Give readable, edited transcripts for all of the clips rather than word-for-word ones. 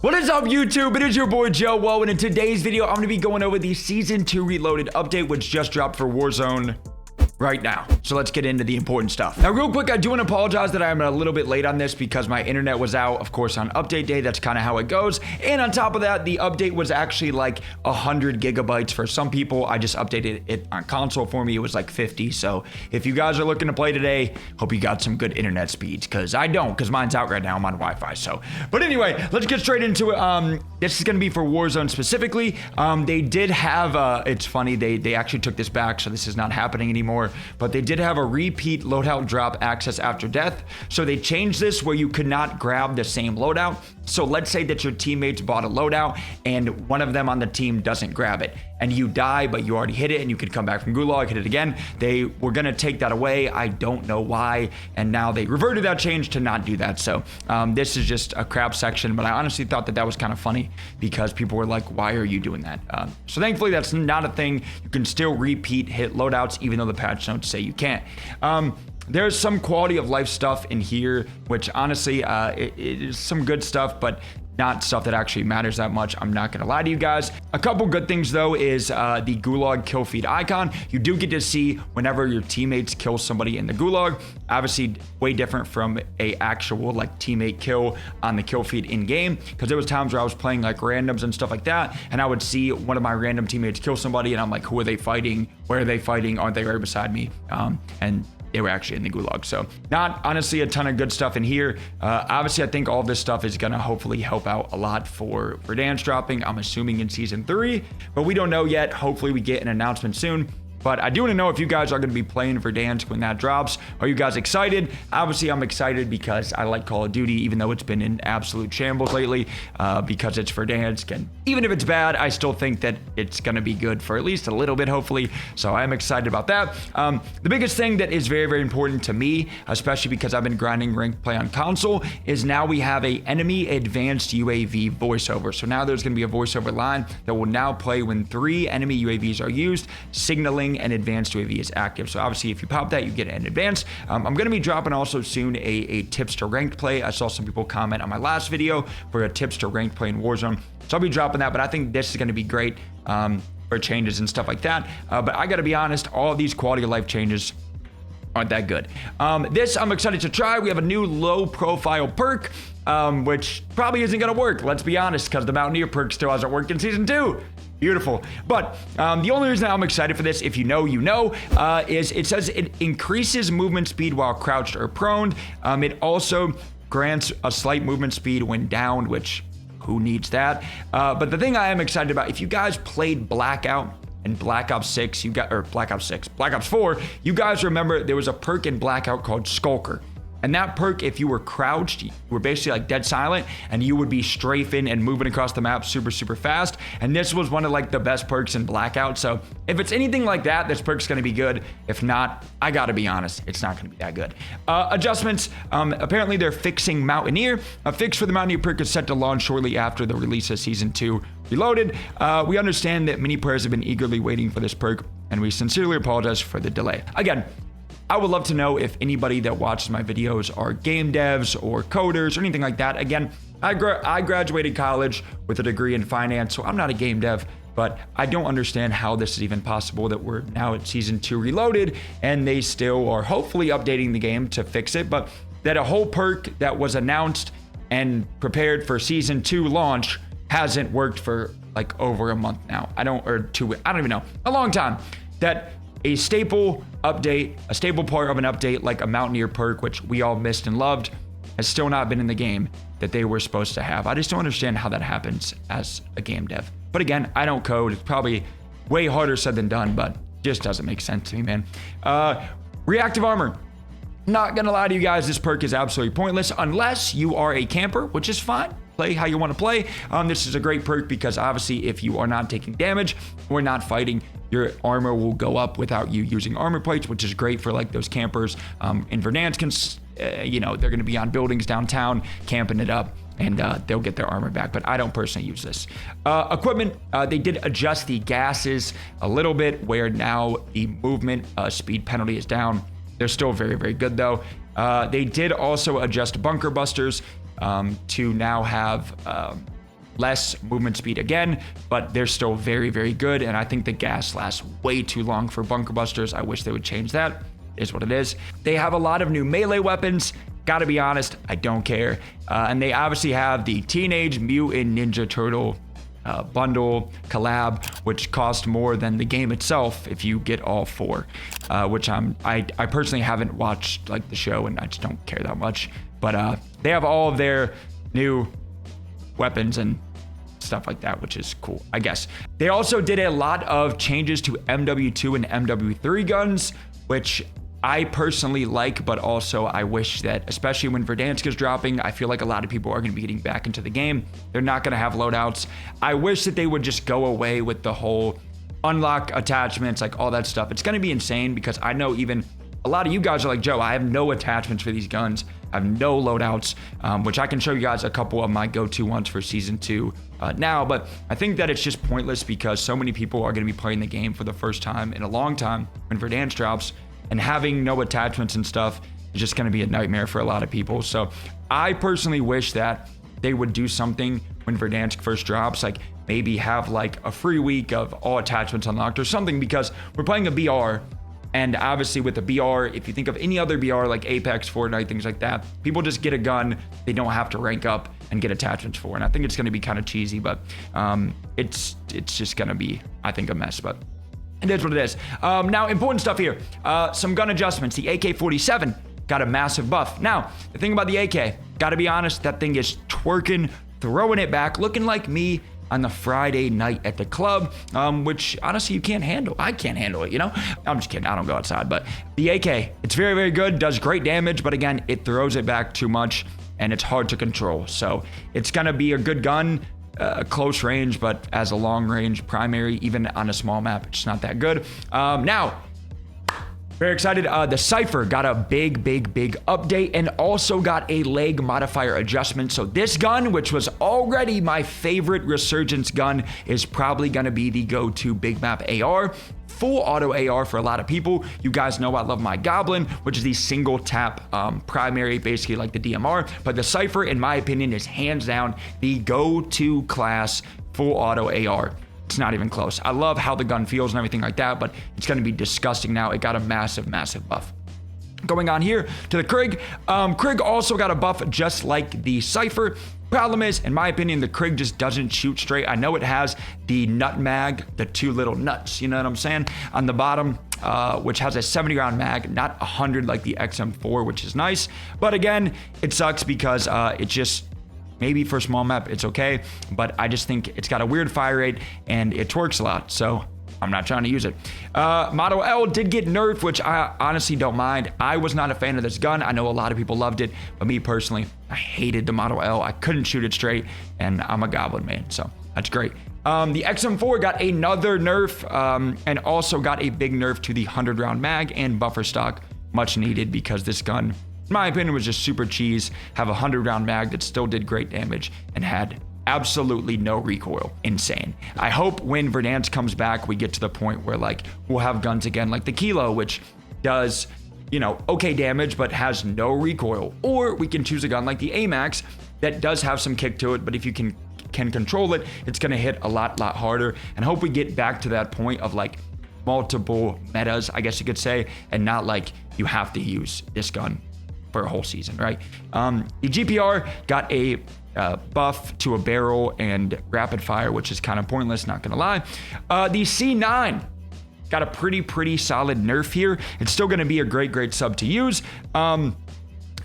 What is up, YouTube? It is your boy JoeWo, and in today's video, I'm going to be going over the Season 2 Reloaded update, which just dropped for Warzone right now. So let's get into the important stuff. Now, real quick, I do want to apologize that I'm a little bit late on this because my internet was out, of course, on update day. That's kind of how it goes. And on top of that, the update was actually like 100 gigabytes for some people. I just updated it on console for me. It was like 50. So if you guys are looking to play today, hope you got some good internet speeds, because I don't, because mine's out right now. I'm on Wi-Fi. So, but anyway, let's get straight into it. This is going to be for Warzone specifically. They did have, it's funny, they actually took this back, so this is not happening anymore. But they did have a repeat loadout drop access after death. So they changed this where you could not grab the same loadout. So let's say that your teammates bought a loadout and one of them on the team doesn't grab it and you die, but you already hit it and you could come back from Gulag, hit it again. They were going to take that away. I don't know why. And now they reverted that change to not do that. So this is just a crap section, but I honestly thought that that was kind of funny because people were like, why are you doing that? So thankfully that's not a thing. You can still repeat hit loadouts, even though the patch notes say you can't. There's some quality of life stuff in here, which honestly, it is some good stuff, but not stuff that actually matters that much. I'm not gonna lie to you guys. A couple good things though is the Gulag kill feed icon. You do get to see whenever your teammates kill somebody in the Gulag. Obviously way different from a actual like teammate kill on the kill feed in game, because there was times where I was playing like randoms and stuff like that, and I would see one of my random teammates kill somebody and I'm like, who are they fighting? Where are they fighting? Aren't they right beside me? And they were actually in the Gulag. So not honestly a ton of good stuff in here. Obviously, I think all of this stuff is going to hopefully help out a lot for dance dropping, I'm assuming in Season 3, but we don't know yet. Hopefully we get an announcement soon. But I do want to know if you guys are going to be playing Verdansk when that drops. Are you guys excited? Obviously, I'm excited because I like Call of Duty, even though it's been in absolute shambles lately, because it's Verdansk. And even if it's bad, I still think that it's going to be good for at least a little bit, hopefully. So I'm excited about that. The biggest thing that is very, very important to me, especially because I've been grinding ranked play on console, is now we have a enemy advanced UAV voiceover. So now there's going to be a voiceover line that will now play when 3 enemy UAVs are used, signaling an advanced UAV is active. So obviously if you pop that, you get an advanced. I'm going to be dropping also soon a tips to ranked play. I saw some people comment on my last video for a tips to ranked play in Warzone. So I'll be dropping that, but I think this is going to be great for changes and stuff like that. But I got to be honest, all of these quality of life changes aren't that good. This I'm excited to try. We have a new low profile perk, which probably isn't going to work. Let's be honest, because the Mountaineer perk still hasn't worked in Season 2. Beautiful. But the only reason I'm excited for this, if you know, you know, is it says it increases movement speed while crouched or prone. It also grants a slight movement speed when downed, which who needs that? But the thing I am excited about, if you guys played Blackout and Black Ops 6, you got, or Black Ops 6, Black Ops 4, you guys remember there was a perk in Blackout called Skulker. And that perk, if you were crouched, you were basically like dead silent, and you would be strafing and moving across the map super, super fast. And this was one of like the best perks in Blackout. So if it's anything like that, this perk's gonna be good. If not, I gotta be honest, it's not gonna be that good. Adjustments, apparently they're fixing Mountaineer. A fix for the Mountaineer perk is set to launch shortly after the release of Season 2 Reloaded. We understand that many players have been eagerly waiting for this perk, and we sincerely apologize for the delay. Again, I would love to know if anybody that watches my videos are game devs or coders or anything like that. Again, I graduated college with a degree in finance, so I'm not a game dev, but I don't understand how this is even possible that we're now at Season 2 Reloaded and they still are hopefully updating the game to fix it, but that a whole perk that was announced and prepared for Season 2 launch hasn't worked for like over a month now. I don't even know, a long time. That a staple update, a staple part of an update like a Mountaineer perk, which we all missed and loved, has still not been in the game that they were supposed to have. I just don't understand how that happens as a game dev. But again, I don't code. It's probably way harder said than done, but just doesn't make sense to me, man. Reactive armor. Not gonna lie to you guys, this perk is absolutely pointless unless you are a camper, which is fine. Play how you want to play. This is a great perk because obviously if you are not taking damage or not fighting, your armor will go up without you using armor plates, which is great for like those campers in Verdansk. You know, they're going to be on buildings downtown camping it up, and they'll get their armor back, but I don't personally use this. Equipment, they did adjust the gases a little bit where now the movement speed penalty is down. They're still very, very good though. They did also adjust bunker busters to now have less movement speed again, but they're still very, very good. And I think the gas lasts way too long for bunker busters. I wish they would change that. Is what it is. They have a lot of new melee weapons. Gotta be honest, I don't care. And they obviously have the Teenage Mutant Ninja Turtle bundle collab, which cost more than the game itself if you get all 4, which I personally haven't watched like the show, and I just don't care that much. But they have all of their new weapons and stuff like that, which is cool, I guess. They also did a lot of changes to MW2 and MW3 guns, which I personally like, but also I wish that, especially when Verdansk is dropping, I feel like a lot of people are going to be getting back into the game. They're not going to have loadouts. I wish that they would just go away with the whole unlock attachments, like all that stuff. It's going to be insane because I know even a lot of you guys are like, Joe, I have no attachments for these guns. I have no loadouts, which I can show you guys a couple of my go-to ones for season 2 now. But I think that it's just pointless because so many people are going to be playing the game for the first time in a long time when Verdansk drops. And having no attachments and stuff is just going to be a nightmare for a lot of people. So I personally wish that they would do something when Verdansk first drops, like maybe have like a free week of all attachments unlocked or something, because we're playing a BR. And obviously with the BR, if you think of any other BR like Apex, Fortnite, things like that, people just get a gun they don't have to rank up and get attachments for. And I think it's going to be kind of cheesy, but it's just going to be, I think, a mess. But it is what it is. Now, important stuff here. Some gun adjustments. The AK-47 got a massive buff. Now, the thing about the AK, gotta be honest, that thing is twerking, throwing it back, looking like me on the Friday night at the club, which honestly you can't handle. I can't handle it, you know? I'm just kidding, I don't go outside, but the AK, it's very, very good, does great damage, but again, it throws it back too much and it's hard to control. So it's gonna be a good gun, close range, but as a long range primary, even on a small map, it's not that good. Now, very excited. The Cypher got a big update and also got a leg modifier adjustment. So this gun, which was already my favorite Resurgence gun, is probably going to be the go-to big map AR. Full auto AR for a lot of people. You guys know I love my Goblin, which is the single tap primary, basically like the DMR. But the Cypher, in my opinion, is hands down the go-to class full auto AR. It's not even close. I love how the gun feels and everything like that, but it's going to be disgusting now. It got a massive buff. Going on here to the Krig. Krig also got a buff just like the Cypher. Problem is, in my opinion, the Krig just doesn't shoot straight. I know it has the nutmag, the 2 little nuts, you know what I'm saying, on the bottom, which has a 70 round mag, not 100 like the XM4, which is nice. But again, it sucks because it just, maybe for a small map, it's okay, but I just think it's got a weird fire rate and it twerks a lot, so I'm not trying to use it. Model L did get nerfed, which I honestly don't mind. I was not a fan of this gun. I know a lot of people loved it, but me personally, I hated the Model L. I couldn't shoot it straight, and I'm a Goblin man, so that's great. The XM4 got another nerf and also got a big nerf to the 100 round mag and buffer stock, much needed because this gun, in my opinion, was just super cheese. Have a 100 round mag that still did great damage and had absolutely no recoil. Insane. I hope when Verdansk comes back, we get to the point where like we'll have guns again like the Kilo, which does, you know, okay damage, but has no recoil. Or we can choose a gun like the AMAX that does have some kick to it, but if you can control it, it's gonna hit a lot harder. And hope we get back to that point of like multiple metas, I guess you could say, and not like you have to use this gun for a whole season, right? The GPR got a buff to a barrel and rapid fire, which is kind of pointless, not gonna lie. The C9 got a pretty solid nerf here. It's still gonna be a great sub to use.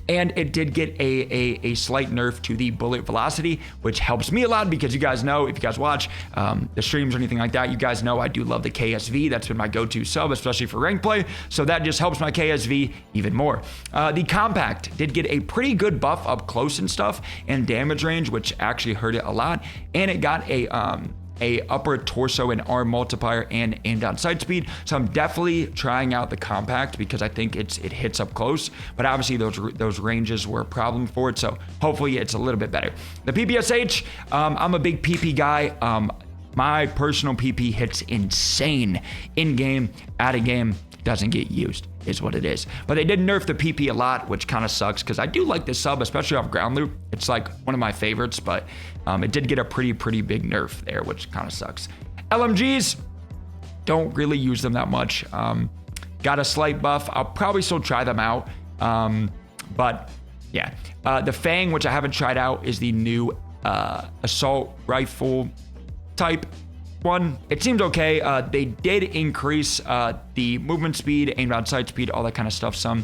And it did get a slight nerf to the bullet velocity, which helps me a lot because you guys know, if you guys watch the streams or anything like that, you guys know I do love the KSV. That's been my go-to sub, especially for rank play. So that just helps my KSV even more. The Compact did get a pretty good buff up close and stuff and damage range, which actually hurt it a lot. And it got a upper torso and arm multiplier and aim down sight speed. So I'm definitely trying out the Compact because I think it hits up close, but obviously those ranges were a problem for it. So hopefully it's a little bit better. The PPSH, I'm a big PP guy. My personal PP hits insane in game, out of game, doesn't get used. is what it is. But they did nerf the PP a lot, which kind of sucks because I do like this sub, especially off ground loop. It's like one of my favorites, but it did get a pretty big nerf there, which kind of sucks. LMGs, don't really use them that much. Got a slight buff. I'll probably still try them out. But yeah, the Fang, which I haven't tried out, is the new assault rifle type one. It seems okay. They did increase the movement speed, aim down sight speed, all that kind of stuff some,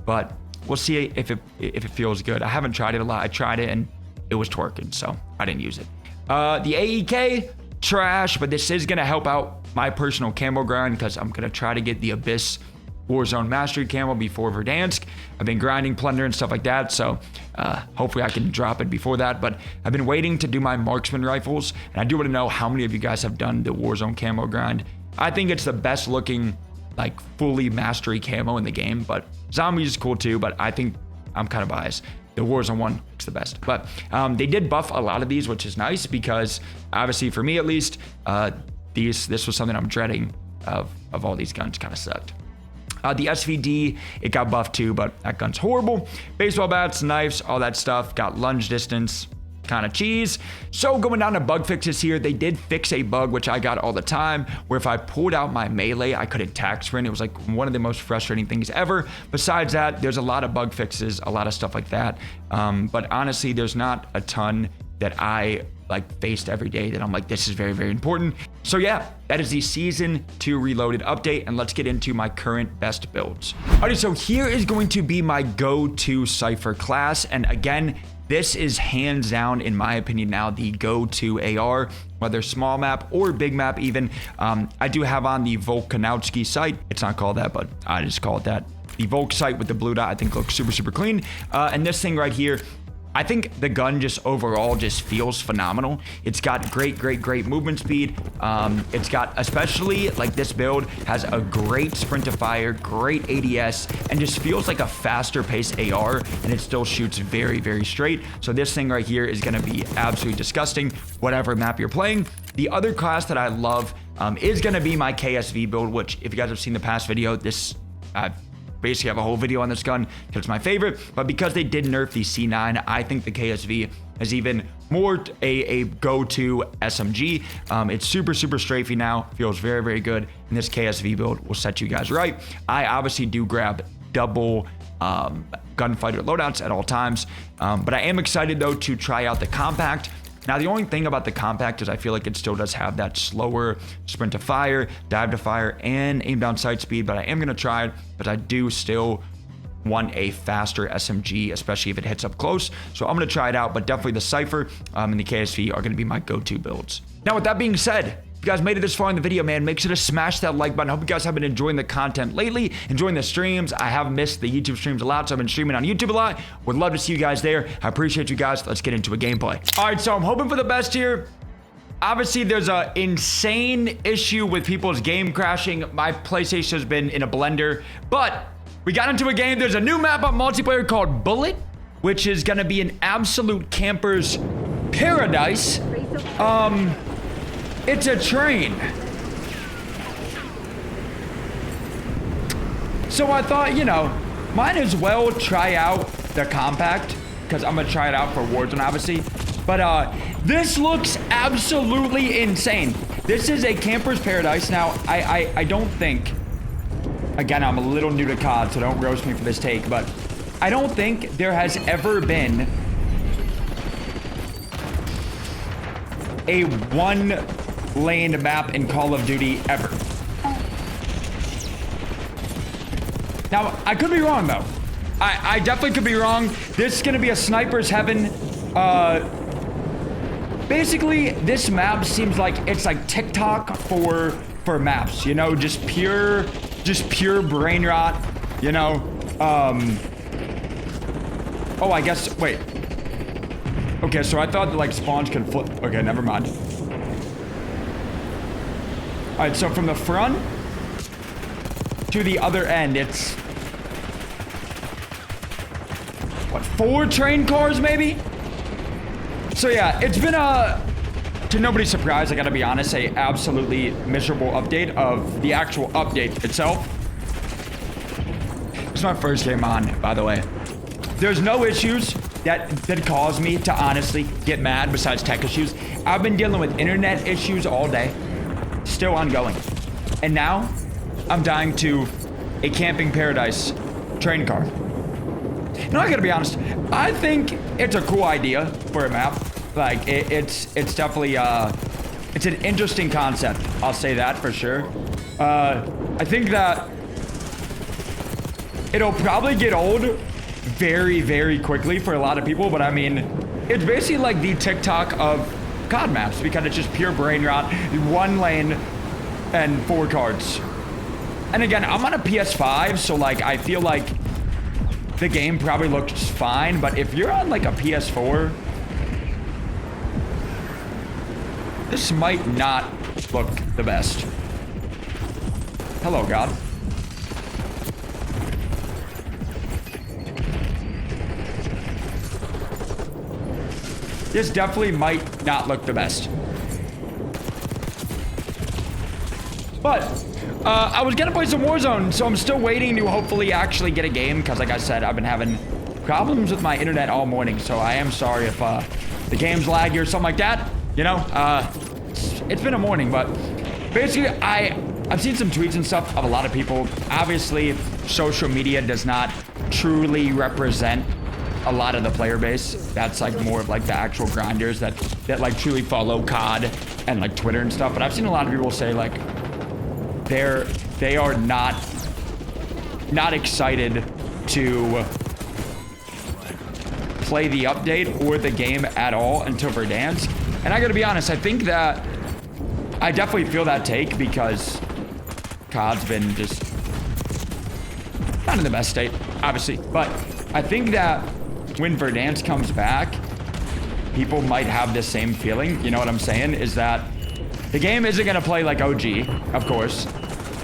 but we'll see if it feels good. I haven't tried it a lot. I tried it and it was twerking, so I didn't use it. The AEK, trash, but this is gonna help out my personal camo grind because I'm gonna try to get the Abyss Warzone Mastery camo before Verdansk. I've been grinding Plunder and stuff like that, so hopefully I can drop it before that, but I've been waiting to do my marksman rifles, and I do want to know how many of you guys have done the Warzone camo grind. I think it's the best looking, like, fully mastery camo in the game, but zombies is cool too, but I think I'm kind of biased. The Warzone one looks the best, but they did buff a lot of these, which is nice because obviously for me at least, this was something I'm dreading of all these guns. Kind of sucked. The SVD, it got buffed too, but that gun's horrible. Baseball bats, knives, all that stuff. Got lunge distance, kind of cheese. So going down to bug fixes here, they did fix a bug, which I got all the time, where if I pulled out my melee, I couldn't tack sprint. It was like one of the most frustrating things ever. Besides that, there's a lot of bug fixes, a lot of stuff like that. But honestly, there's not a ton that I like faced every day that I'm like, this is very important. So yeah, that is the Season 2 Reloaded update, and let's get into my current best builds. Alrighty, so here is going to be my go-to Cypher class, and again, this is hands down, in my opinion now, the go-to AR, whether small map or big map even. I do have on the Volkanowski sight. It's not called that, but I just call it that. The Volk sight with the blue dot, I think looks super clean. And this thing right here, I think the gun just overall just feels phenomenal. It's got great movement speed. It's got, especially like this build, has a great sprint to fire, great ADS, and just feels like a faster paced AR, and it still shoots very straight. So this thing right here is gonna be absolutely disgusting, whatever map you're playing. The other class that I love is gonna be my KSV build, which if you guys have seen the past video, basically have a whole video on this gun because it's my favorite, but because they did nerf the C9, I think the KSV is even more a go-to SMG. It's super strafey now, feels very good, and this KSV build will set you guys right. I obviously do grab double gunfighter loadouts at all times, but I am excited though to try out the compact. Now, the only thing about the compact is I feel like it still does have that slower sprint to fire, dive to fire, and aim down sight speed, but I am going to try it, but I do still want a faster SMG, especially if it hits up close. So I'm going to try it out, but definitely the Cypher and the KSV are going to be my go-to builds. Now, with that being said, if you guys made it this far in the video, man, make sure to smash that like button. I hope you guys have been enjoying the content lately, enjoying the streams. I have missed the YouTube streams a lot, so I've been streaming on YouTube a lot. Would love to see you guys there. I appreciate you guys. Let's get into a gameplay. All right, so I'm hoping for the best here. Obviously, there's an insane issue with people's game crashing. My PlayStation has been in a blender, but we got into a game. There's a new map on multiplayer called Bullet, which is going to be an absolute camper's paradise. It's a train. So I thought, you know, might as well try out the compact because I'm gonna try it out for Warzone, obviously. But this looks absolutely insane. This is a camper's paradise. Now, I don't think, again, I'm a little new to COD, so don't roast me for this take, but I don't think there has ever been a one-lane map in Call of Duty ever. Now, I could be wrong, though. I definitely could be wrong. This is going to be a sniper's heaven. Basically, this map seems like it's like TikTok for maps, you know, just pure brain rot, you know. Oh, I guess, wait. Okay, so I thought that, like, spawns could flip. Okay, never mind. All right, so from the front to the other end, it's what, 4 train cars maybe? So yeah, it's been to nobody's surprise, I gotta be honest, a absolutely miserable update of the actual update itself. It's my first game on, by the way. There's no issues that cause me to honestly get mad besides tech issues. I've been dealing with internet issues all day, still ongoing. And now I'm dying to a camping paradise train car. Now I gotta be honest, I think it's a cool idea for a map. Like it's definitely it's an interesting concept. I'll say that for sure. I think that it'll probably get old very, very quickly for a lot of people, but I mean, it's basically like the TikTok of COD maps because it's just pure brain rot, one lane and 4 cards. And again, I'm on a PS5, so like I feel like the game probably looks fine, but if you're on like a PS4, this might not look the best. Hello, God. This definitely might not look the best. But I was gonna play some Warzone, so I'm still waiting to hopefully actually get a game, because like I said, I've been having problems with my internet all morning, so I am sorry if the game's laggy or something like that. You know, it's been a morning, but basically I've seen some tweets and stuff of a lot of people. Obviously, social media does not truly represent a lot of the player base. That's like more of like the actual grinders that like truly follow COD and like Twitter and stuff. But I've seen a lot of people say like they are not excited to play the update or the game at all until Verdansk. And I gotta be honest, I think that I definitely feel that take because COD's been just not in the best state, obviously. But I think that when Verdansk comes back, people might have the same feeling. You know what I'm saying? Is that the game isn't gonna play like OG, of course,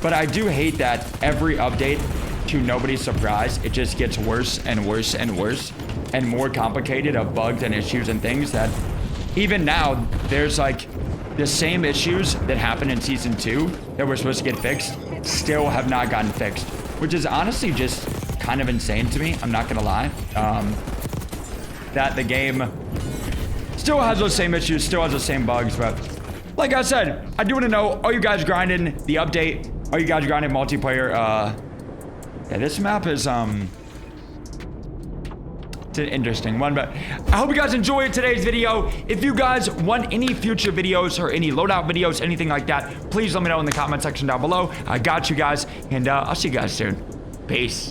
but I do hate that every update, to nobody's surprise, it just gets worse and worse and worse and more complicated of bugs and issues and things that even now there's like the same issues that happened in season 2 that were supposed to get fixed still have not gotten fixed, which is honestly just kind of insane to me. I'm not gonna lie. That the game still has those same issues, still has those same bugs, but like I said, I do want to know, are you guys grinding the update? Are you guys grinding multiplayer? Yeah, this map is, it's an interesting one, but I hope you guys enjoyed today's video. If you guys want any future videos or any loadout videos, anything like that, please let me know in the comment section down below. I got you guys, and I'll see you guys soon. Peace.